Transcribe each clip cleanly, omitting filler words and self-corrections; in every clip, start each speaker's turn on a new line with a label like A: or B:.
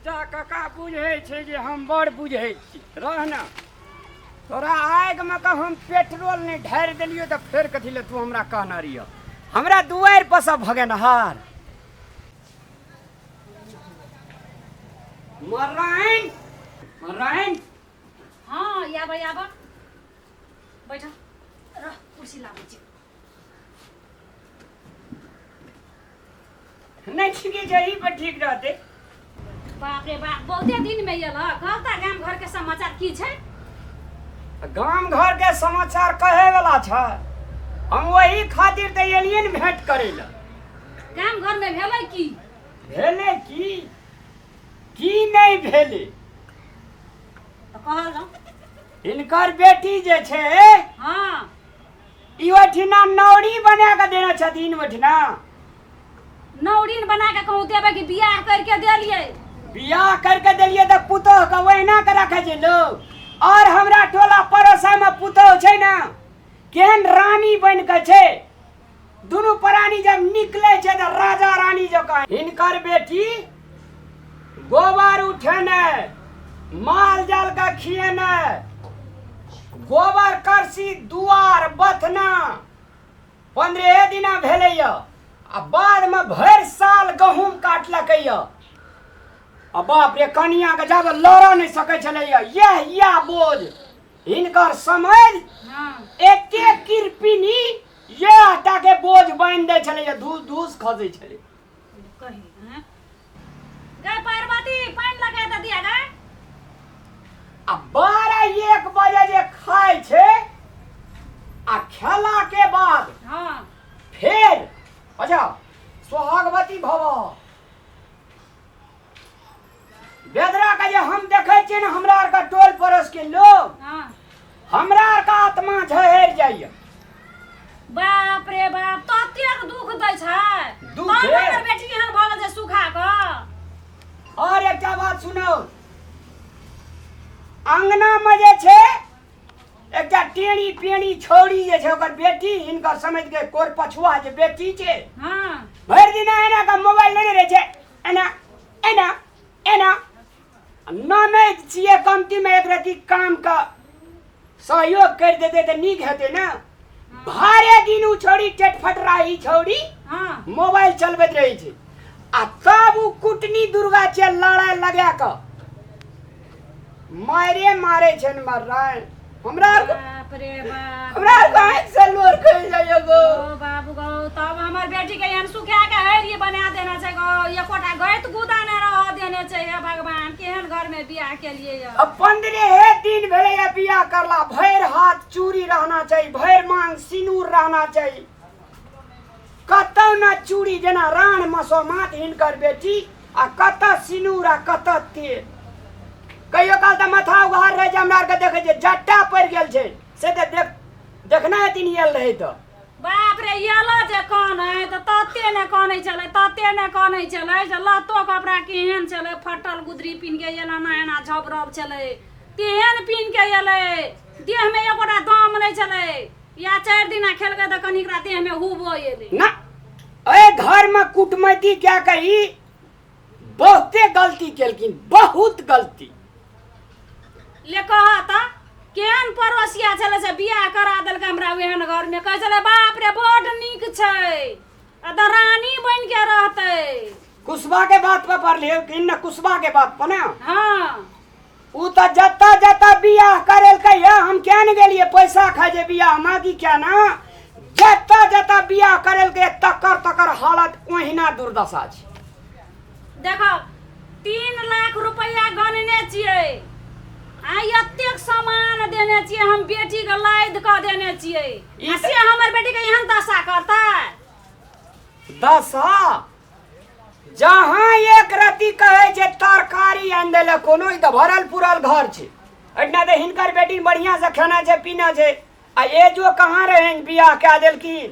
A: बेटा काका बुझे छे जे हम बड़ बुझे छी रहना तोरा आग में का हम पेट्रोल नहीं ढार दिलियो तो फिर कथी ले तू हमरा कहना रियो हमरा दुआर पर सब भगनहार मराइन मराइन
B: हाँ याबा याबा बैठा रह कुर्सी लावे छी
A: नहीं ठीक जही पर ठीक रहते
B: बाप रे बाप बहुते दिन में ये ल कहता गांव घर के समाचार की छै
A: गांव घर के समाचार कहे वाला छ हम वही खातिर त एलियन भेंट करे ला
B: गांव घर में भेलै की
A: भेले की नहीं भेले
B: तो कहल न
A: इनकर बेटी जे छे
B: हां
A: ई ओठिना नौरी बना के देना छथिन ओठिना
B: नौरीन बना के कहूं देबे कि बियाह करके देलिए
A: बियाह करके देलिए त पुतोह के वहिना के रखे छै लोग और हमरा टोला पड़ोसा में पुतोह छै ना केहन रानी बन के छै दुनु प्राणी जब निकले छै त राजा रानी जकां इनकर बेटी गोबर उठेने माल जाल का खिएने गोबर करसी दुआर बथना 15 दिना भेले य आ बाद में भर साल गहूम काटलकै य आ बाप रे कनिया के जब लड़ नहीं सकै छलै या बोझ हिनकर समझ
B: हां
A: एके किरपिनी ये आटा के बोझ बांध दे छलै धूस धूस खसै छलै
B: कही हैं गए पार्वती पानी लगा दे दिया गए
A: आ 12-1 बजे जे खाय छै आ खेला के बाद
B: हां
A: फिर अच्छा सोहागवती भव बेदरा का जे हम देखे छियै ना हमरा आर का टोल पड़ोस के लोग
B: हां
A: हमरा आर का आत्मा झहर जाइए
B: बाप रे बाप तते दुख दै छै
A: दुख
B: तोहर
A: है।
B: हमर बेटी एहन भऽ गेल जे सुखा क
A: और एकटा बात सुनो अंगना में जे छै एकटा टेणी पेणी छौड़ी जे छै ओकर बेटी हिनकर समझ के कोर पछुआ जे बेटी छै
B: हां
A: भर दिन एना का मोबाइल लेने रहे छै एना एना एना ननद छिए कमती में एक रति काम का सहयोग कर देते तो नीक हेते ना भारे दिन उ छोड़ी टेटफट रही छौड़ी
B: हां
A: मोबाइल चलबैत रही छै आ तब उ कुटनी दुर्गा छै लड़ाई लगा क मारे छै न मर्राय हमरा आर
B: बाप रे बाप
A: हमरा आर आँख से लोर खै जाइए गो
B: ओ बाबू गो तब हमर बेटी के एहन सुखा के हरिये बना देना छै गो एकोटा गैत गुदा न रह देने छै हे भगवान केहन घर में बियाह के लिए य
A: अब 15 दिन भेले या बियाह करला भैर हाथ चूड़ी रहना चाहिए भैर मांग सिनूर रहना चाहिए कतौ ना चूड़ी जना रान मसोमात हिनकर बेटी आ कत सिनूर आ कत तेल कहियो काल त माथा उघार रहे जे हमरा आर के देखे जे जट्टा पड़ गेल छै से त देखना हतिन आयल रहे त
B: बाप रे येला जे कानै त तते ने कानै चलै जे लत्तो कपड़ा केहन चलै फटल गुदरी पिन के एना ना एना झबरब चलै तेहन पिन के एलै देह में एकोटा दाम नहीं चलै या 4 दिना खेलकै त कनिकरा देह में हुबो एलै
A: ना ए घर में कुटमैती क्या कही बहुते गलती केलकिन बहुत गलती
B: ले कहा त केहन पड़ोसिया चले से बियाह करा देलकै हमरा एहन घर में कहै चले बाप रे बड नीक छै आ त रानी बन के रहतै
A: कुशबा के बात पर पढ़लियो कि न कुशबा के बात पर ना
B: हां
A: उ त जत्ता बियाह करेलकै हम क्या न गेलिए पैसा खा जे बियाह मागी क्या ना जत्ता बियाह करेलकै तकर हालत ओहिना दुर्दशा छै
B: देखो 3 लाख रुपया गनने छियै आ एतेक सामान देने छियै हम बेटी के लाद क देने छियै
A: ई
B: से हमर बेटी के एहन दशा करतै
A: दशा जहां एक रति कहे छै तरकारी आन देले कोनो ई त भरल पुरल घर छै एना त हिनकर बेटी बढ़िया से खाना छै पीना छै आ ये जो कहां रहे बियाह कए देलखिन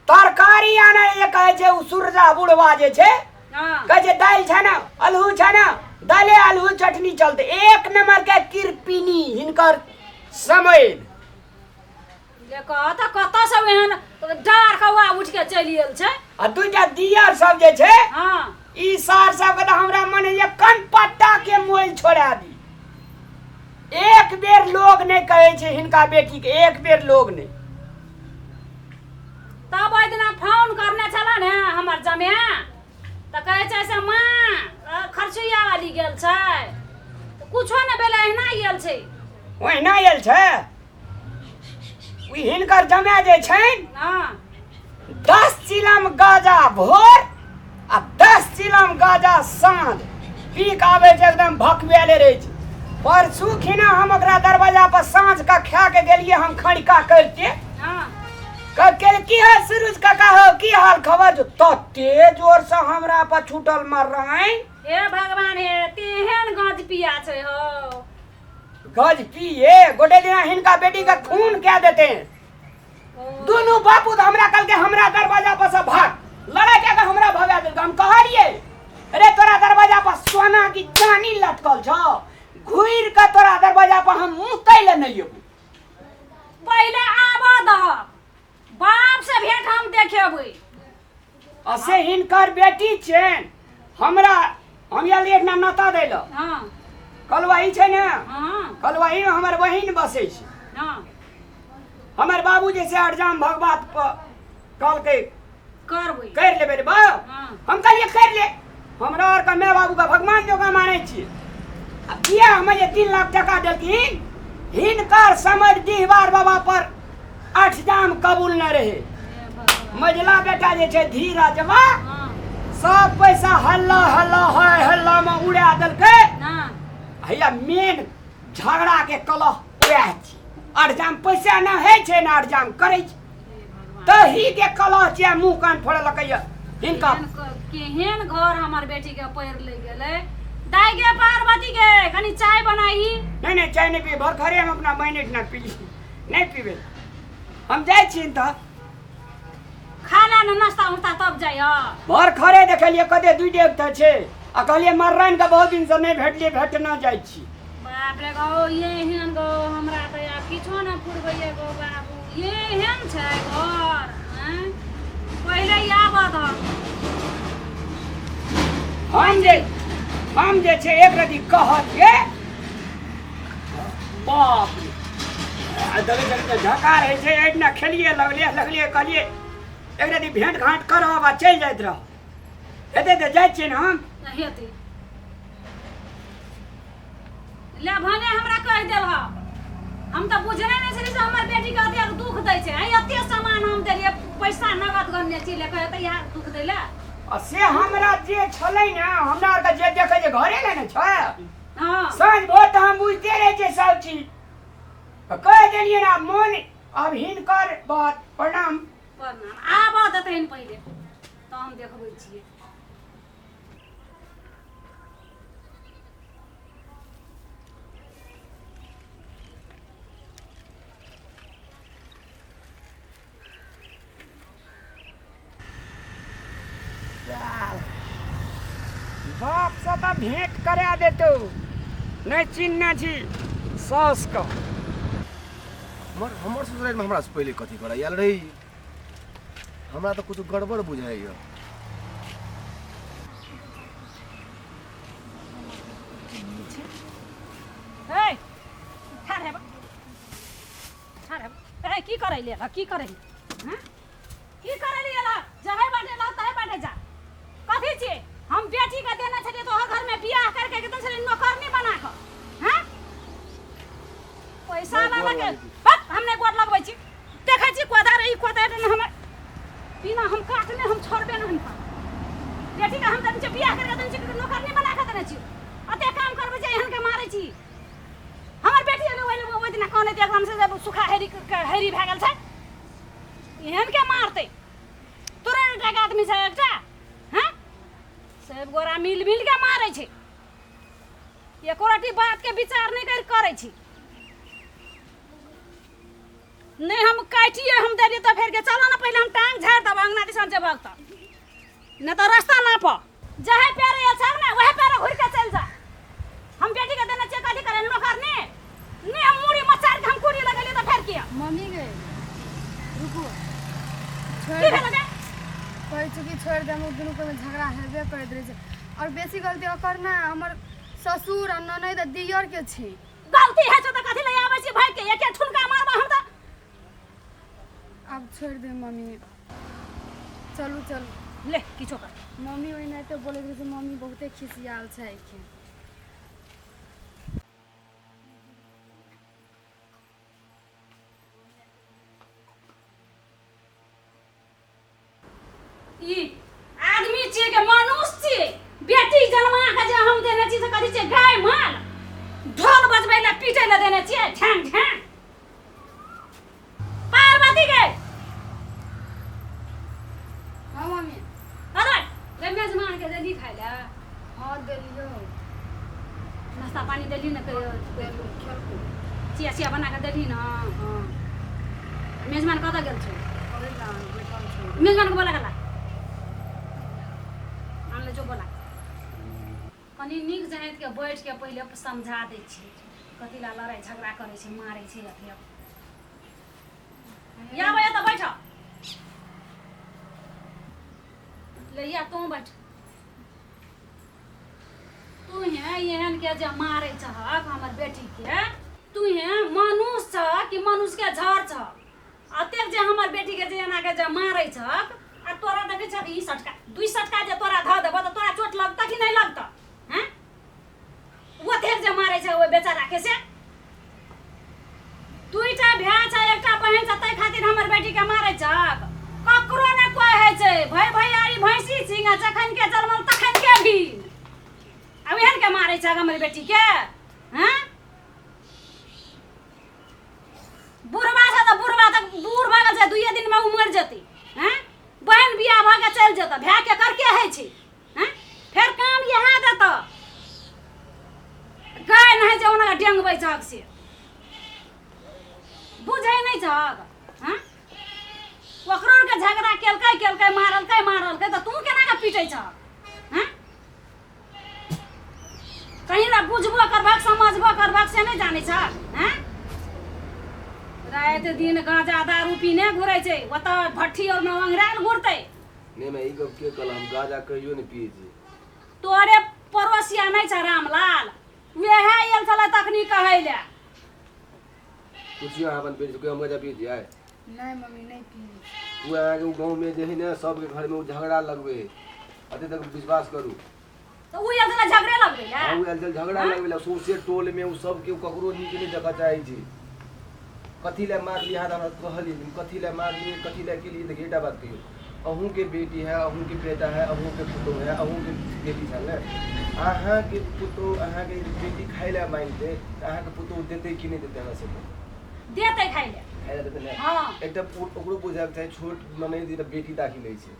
A: तरकारी आने ये कहे छै उ सुरजा बुढ़वा जे छै
B: हां
A: कहे छै दाल छै ना आलू छै ना दाले आलू चटनी चलते एक नंबर के किरपिनी हिनकर समय
B: देखो त कत सब एहन डार कौआ उठ के चलि गेल छै
A: आ दुइटा दिया सब जे छै
B: हां
A: ई सार सब के त हमरा मन एक चिकन पट्टा के मोल छोड़ा दी। एक बेर लोग नहीं कहे छे हिनका बेटी के, एक बेर लोग नहीं।
B: तब ओइ दिना फोन करने छला ने हमर जमे त कहे छै से मां खर्चिया वाली गेल छै त कुछो ने भेले एहना गेल छै।
A: ओहिना आयल छै। उ हिनकर जमे जे छैन
B: हां
A: 10 चिलम गाजा भोर आ 10 चिलम गाजा साँझ पी के आवे छै, एकदम भकवेले रहे छै। परसू खिना हम ओकरा दरवाजा पर साँझ का खा के गेलिए हम खड़का करके।
B: हां
A: कल की है सूरज काका हो की हाल खबर? जो तते जोर से हमरा पर छूटल मार रहे।
B: हे भगवान हे तेहन गज पिया छै हो।
A: गज पिए गोटे दिन हिनका बेटी का खून क्या देते हैं। दोनों बापू तो हमरा कल के हमरा दरवाजा पर से भाग लड़ा के हमरा भगा दिल। हम कहलिए अरे तोरा दरवाजा पर सोना की चांदी लटकल छ, घुर के तोरा दरवाजा पर हम मुंह तैले नहीं हो।
B: पहले आबा द बाप से भेंट हम देखेबै।
A: असे हिनकर बेटी छेन हमरा हम या एक ना नता देलो।
B: हां
A: कलवाही छै ने,
B: हां
A: कलवाही में हमर बहिन बसे छै।
B: हां
A: हमर बाबू जैसे अरजाम भगवात पर कल के
B: करबै
A: कर लेबे रे बा।
B: हां
A: हम कहलिए कर ले, हमरा और का माय बाबू का भगवान जो का माने छी। अब किया हमें ये 3 लाख टका देलखिन, हिनकर समझ दीवार बाबा पर 8 जाम कबूल न रहे। मजला बेटा जे छै धीरजवा
B: हां
A: सब पैसा हल्ला हल्ला है हल्ला में उड़ा देलकै।
B: हां
A: हैया मेन झगड़ा के कलह वैह छी। 8 जाम पैसा न है छै न 8 जाम करे छै, तही के कलह छै मुंह कान फोड़ लकैया हिनका।
B: केहन घर हमर बेटी के पैर ले गेलै। दाई गे पार्वती के कनी चाय बनाई।
A: नहीं नहीं चाय नहीं पी, भर खरे हम अपना मैनेज ना पी नहीं पीबे। हम जाय छी त
B: खाना न नाश्ता उस्ता तब जाय।
A: भर खरे देखलिए कते 2 डेग त छै आ कहलिए मर्रान के बहुत दिन से नहीं भेटलिए, भेट न जाय छी।
B: बाप रे गो ये हेन गो हमरा त या किछो न पुरबैये गो बाबू। ये हेन छै घर हैं पहिले आबा द।
A: हम जे छै एक रति कहलिए बाप रे दले दले झका रहे छै एना खेलिए लगलिए कहलिए एक रति भेंट घाट करब आ चल जाइत रह। हेते त जाय छी न हम
B: हेते ले भने हमरा कह देल ह। हम त बुझने नै छली से हमर बेटी के अतेक दुख दै छै। आई एते सामान हम देलिए पैसा नगद गन्ने छी ले कहते यार दुख दैला।
A: से हमरा जे छलै न हमरा के जे देखे जे घरे ले न छै।
B: हां
A: साँझ भोर त हम बुझते रहे छै सब चीज। कह देलिए ना मन अब हिनकर बात प्रणाम
B: प्रणाम आबा दतैन पहिले त हम देखबै छियै।
A: बाप से तो भेंट करा देतो नहीं चिन्ह छी सास का।
C: हमर ससुराल में हमरा से पहले कथी कर आयल रही? हमरा तो कुछ गड़बड़ बुझाई।
B: हे ठारे बा ए की करे लेला की करे हैं की करे लेला जहे बाटे ला तहे बाटे जा। कथी छी हम बेटी के देना छलिए तो घर में बियाह करके एकदम से नौकरनी बना के हैं पैसा ना लगे बस हमने गोड़ लगबै छी। देखै छी कोदार ई कोदार न हम बिना हम काटने हम छोड़बे नहीं। बेटी के हम देन छी बियाह करके देन छी नौकरनी बना के देने छी। अते काम करबै जे एहन के मारै छी। हमर बेटी ने ओइ दिन कोने देख हम से जब सुखा हेरी भए गेल छै एहन के मारते तुरंत एक आदमी से एकटा हैं सब गोरा मिल के मारै छै। एको रती बात के विचार नहीं करे छी। नहीं हम काटिए हम दे तो फेर के चलो ना पहले हम टांग झाड़ दब अंगना दिसन जे भगता नहीं तो रास्ता ना पा जहे पैर ये सब ना वहे पैर घुर के चल जा। हम बेटी के देना चाहिए कथी करे नौकर ने हम मुड़ी मचार के हम कुड़ी लगले तो फेर किया
D: मम्मी गए रुको
B: की भेल गे
D: कहै छै कि छोड़ दे हम दुनू को झगड़ा हेबे करैत रहे छै। और बेसी गलती ओकर ना हमर ससुर आ ननद आ दियर के छी।
B: गलती है तो कथी ले आबै छी भाई के एके ठुनका मारबा हम त।
D: अब छोड़ दे मम्मी, चलू चलू।
B: ले किछो कर।
D: मम्मी ओहिना तो बोले से मम्मी बहुते खिसियाल छै के।
B: ई आदमी छियै के मनुष्य छियै, बेटी जन्मा के जे हम देने छी से कथी छियै गाय माल, ढोल बजबै ले पीटै ले देने छियै ठैंग ठैंग। पार्वती के
D: हाँ मम्मी।
B: अरे रे मेजमान के देली खाइ ले,
D: हाँ देलियो।
B: नाश्ता पानी देली न कहियो,
D: देलू खेलू।
B: चिया चिया बना के देली न। हां मेजमान कतऽ गेल छै?
D: ओहि ला बैठल छै।
B: मेजमान के बोला गेला आनले जो बोला कनी नीक जाइत के बैठ के पहिले समझा दै छी कथी ला लड़ाई झगड़ा करै छै मारै छै अथी। या भैया तो बैठ ले या तू बैठ। तू है एहन के जे मारै छहक हमर बेटी के, तू है मनुष्य छ कि मनुष्य के झर छ? अतेक जे हमर बेटी के जे एना के जे मारै छक आ तोरा देखै छ ई सटका दुई सटका जे तोरा ध देबो त तोरा चोट लगता कि नहीं लगता? हैं ओतेक जे मारै छ ओ बेचारा के से दुईटा भ्या छ एकटा बहन छ तै खातिर हमर बेटी के मारै छक। ककरो ने कोई है छै भाई भैयारी भैंसी सिंह जखन के जन्मल तखन के भी अब एहन के मारै छक हमर बेटी के। हैं बुढ़वा छ त बुढ़वा तक बूढ़ भ गेल छै, दुइये दिन में उ मर जेतै। हैं बहन बियाह भ के चल जेतै, भै के करके है छै। हैं फेर काम यहा देत गाय नहीं जे ओना डेंगबै छक से बुझै नहीं छक। हैं ओकरो के झगड़ा केलकै मारलकै त तू केना के पीटै छ? हैं कहीं ना बुझबो करबक समझबो करबक से नहीं जानै छ? हैं रात दिन गांजा दारू पीने घुरै छै, ओत भट्ठी और में अंगराल घुरतै।
C: नहीं मैं ई गप के कहल, हम गांजा कहियो नहीं पिए छी।
B: तोरे पड़ोसिया नहीं छ रामलाल, वेहे आयल छले तखनी कहै ले।
C: कुछ अपन बेच के हम गांजा पिए छी? आय
D: नहीं मम्मी नहीं पी।
C: वो आगे गांव में जे है ना सबके घर में झगड़ा लगबे, अते तक विश्वास करू।
B: तो उ आयल छले झगड़े लगबै ले।
C: हां वो आयल झगड़ा लगबे सौसे टोल में उ सब के ककरो नीक नहीं देखा चाहे छी। कथी ले मार लिया हमरा कहली, कथी ले मार लिए, कथी ले के लिए? देखिए एटा बात कहियो, अहूँ के बेटी है, अहूँ के बेटा है, अहूँ के पुतो है, अहूँ के बेटी है ना। अहाँ के पुतो अहाँ के बेटी खाइ ले मांगते त अहाँ के पुतो देते कि नहीं देते? हमरा से
B: देतै खाइ ले।
C: खाइ ले देते ना।
B: हां
C: एकटा ओकरो बुझाक चाहे छोट ननद ई बेटी दाखी लै छै,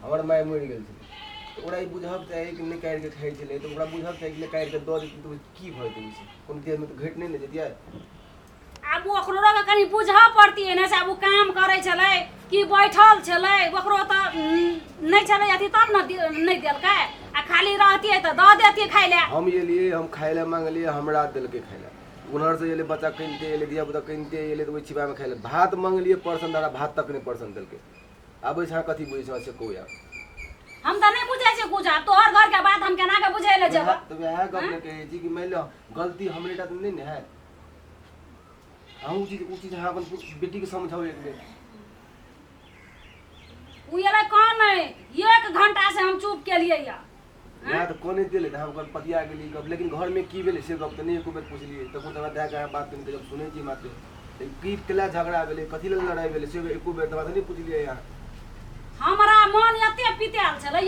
C: हमर माय मरि गेल छै त ओकरा ई बुझब चाही कि निकालि के खाइ छलै त ओकरा बुझब चाही कि निकालि के दऽ देती त की भऽ जेतै? कोनो देर में त घटि नहीं ने जतियै।
B: आब ओकरो के कनी बुझा पड़तियै ने से आब उ काम करै छलै कि बैठल छलै, ओकरो त नहीं छलै अथी तब न नहीं देलकै आ खाली रहतियै त दऽ देतियै खाइ ले।
C: हम ये लिए हम खाइ ले मांगलिए, हमरा देलकै खाइ ले। उन्हर से एले बच्चा कनिते एले, दिया बुता कनिते एले त ओइ छिपा में खाइ ले। भात मांगलिए परसन दारा भात तक नहीं परसन देलकै। आबै छ कथी बुझै छ से कहू यार।
B: हम त नहीं बुझै छी कुछ, तोहर घर के बात हम केना के बुझै ले जेब?
C: तो वह गप ने कहै छी कि मान लो गलती हमरेटा त नहीं ने है। हम उ चीज हाँ अपन बेटी के समझाओ एक बेर।
B: उ एले कौन है 1 घंटा से हम चुप के लिए या
C: यहाँ तो कोने दिले हम कल पतिया के लिए गप, लेकिन घर में की भेले से गप त नहीं एको बेर पूछलिए। त को तना दे के बात नहीं जब सुनै छी मात्र की केला झगड़ा भेले, कथी ले लड़ाई भेले से एको बेर त बात नहीं पूछलिए। यहाँ
B: हमरा मन एते पिताल छलै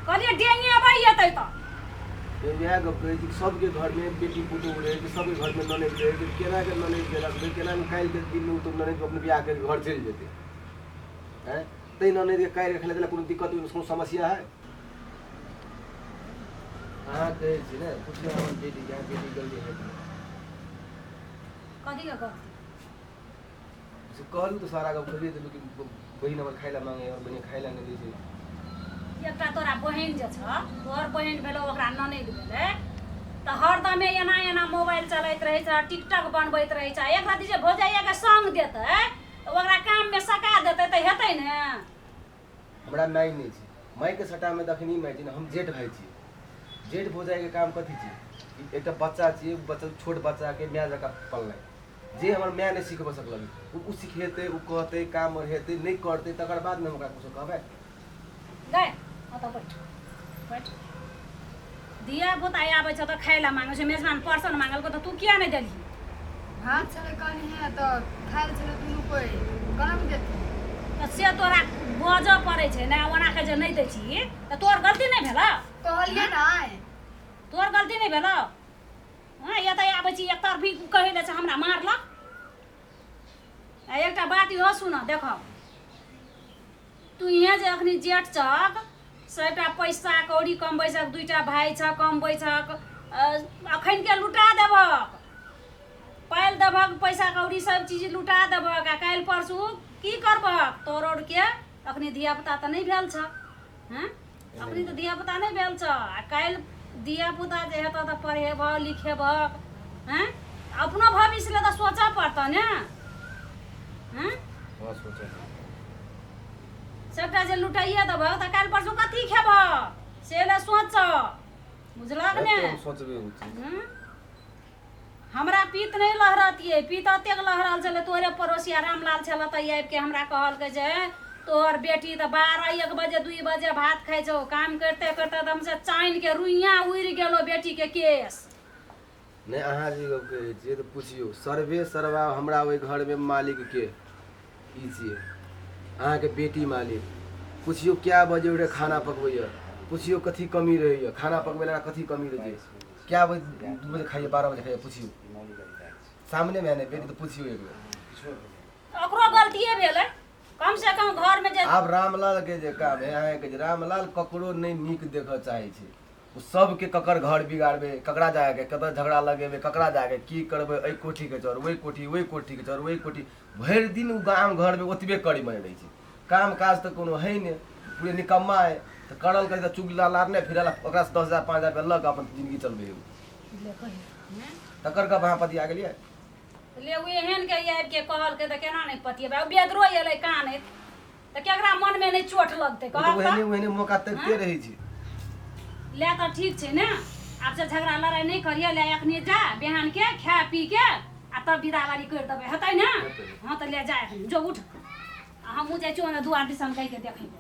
B: कहलिए डेंगे अबै एतै त
C: यह गप कहै छी सबके घर में बेटी पुतहु रहे कि सबके घर में ननद रहे कि केना के ननद देलक, केना निकाल के दिन में तो ननद अपने बियाह के घर चल जेते हैं। तै ननद के काहे रखले देला, कोनो दिक्कत कोनो समस्या है? हां कहै छी ने कुछ हमर बेटी के बेटी गलती है
B: कथी के कर
C: से कहलू तो सारा गप कहिए देलू कि बहिन हमर खाइला मांगे और बहिन खाइला नहीं दै छै।
B: एकटा तोरा बहन जे छ, तोहर बहन भेलो ओकरा ननद भेलै त हरदमे एना मोबाइल चलैत रहै छ, टिकटॉक बनबैत रहै छ। एक राति जे भौजाइया के संग देतै त ओकरा काम में सका देतै त हेतै ने?
C: हमरा माय नहीं छै, माई के सटा में दखनी माई छी हम जेठ भाई छी जेठ भोजाई के काम कथी छी एक बच्चा छी बच्चा छोट बच्चा के माय जका पलनाइ जे हमर माय नहीं सिखब सकलक उ सिखेतै उ कहतै काम हेतै नहीं करतै तकर बाद न हमरा कुछ कहबै
B: गए अत बैठ बैठ दिया पुता आबै छ त खाइला मांगे छ मेजबान पर्सन मांगल को त तू किया नहीं देली
D: भात छले कहनी है तो खाइल छले दुनू कोई कना में देती
B: त से तोरा बज पड़े छै ना ओना के जे नहीं दै छी त तोर गलती नहीं भेला
D: कहलिए ना
B: तोर गलती नहीं भेला हां या त आबै छी एक तरफी कहैले छ हमरा मारलक आ एकटा बात इहो सुन देख तू यहाँ जे अखनी जेठ छक सबटा पैसा कौड़ी कमबै छक दुईटा भाई छ कमबै छक अखन के लुटा देबक पाइल देबक पैसा कौड़ी सब चीज लुटा देबक आ काल्हि परसू की करबक तोर और के अखनी धिया पुता त नहीं भेल छ हैं अखनी त धिया पुता नहीं भेल छ आ काल्हि धिया पुता जे हेत त पढ़ेब लिखेबक हैं अपनो भविष्य ले त सोचा पड़त ने हैं
C: हां सोचे
B: सबटा जे लुटाइए देबक त काल्हि परसू कथी खेबक से ले सोच बुझलक ने
C: सोचबे उ चीज
B: हमरा पीत नहीं लहरतिए पीत अतेक लहरल छले तोरे पड़ोसिया रामलाल छल त आबि के हमरा कहल के जे तोहर बेटी त 12-1 बजे 2 बजे भात खाइ छौ काम करते करते एकदम से चाइन के रुइया उड़ि गेलो बेटी के केस
C: नहीं अहाँ जी कहै छियै तऽ पुछियो सर्वे सर्वा हमरा ओहि घर में मालिक के ई छियै अहाँ के बेटी मालिक पुछियो क्या बजे उठे खाना पकबैया पुछियो कथी कमी रहैया खाना पकबै ला कथी कमी रहै क्या बजे 2 बजे खाइए 12 बजे खाइए पुछियो सामने में नहीं बेटी तो पुछियो एक बेर
B: ओकरो गलतीए भेलै कम से कम घर में जे
C: आब रामलाल के जे काम है अहाँ के जे रामलाल ककरो नहीं नीक देखऽ चाहै छै उ सब के ककर घर बिगाड़बे ककरा जाके कतऽ झगड़ा लगेबे ककरा जाके की करबे एई कोठी के चोर ओई कोठी के चोर ओई कोठी भरि दिन उ गांव घर में ओतबे करी मने रहै छै काम काज तऽ कोनो है ने पूरे निकम्मा है तऽ करल करे तऽ चुगला लारने फिरल ओकरा से 10,000 5,000 रुपया लग अपन जिंदगी चलबे तकर का वहां पति आ गेलिए
B: ले उ एहन के आबि के कहल के त केना नहीं पतिएबे अब बेदरो एलै काने त केकरा मन में नहीं चोट लगते कहब
C: ओहने मौका तकते रहै छै
B: ले त ठीक छै ने आब से झगड़ा लड़ाई नहीं करिए ले अखनी जा बिहान के खा पी के आ तब विदावारी कर देबे हेतै ने हां त ले जा अखनी जो उठ हमहू जाइ छियौ ने दुआर दिसन कहि के देखै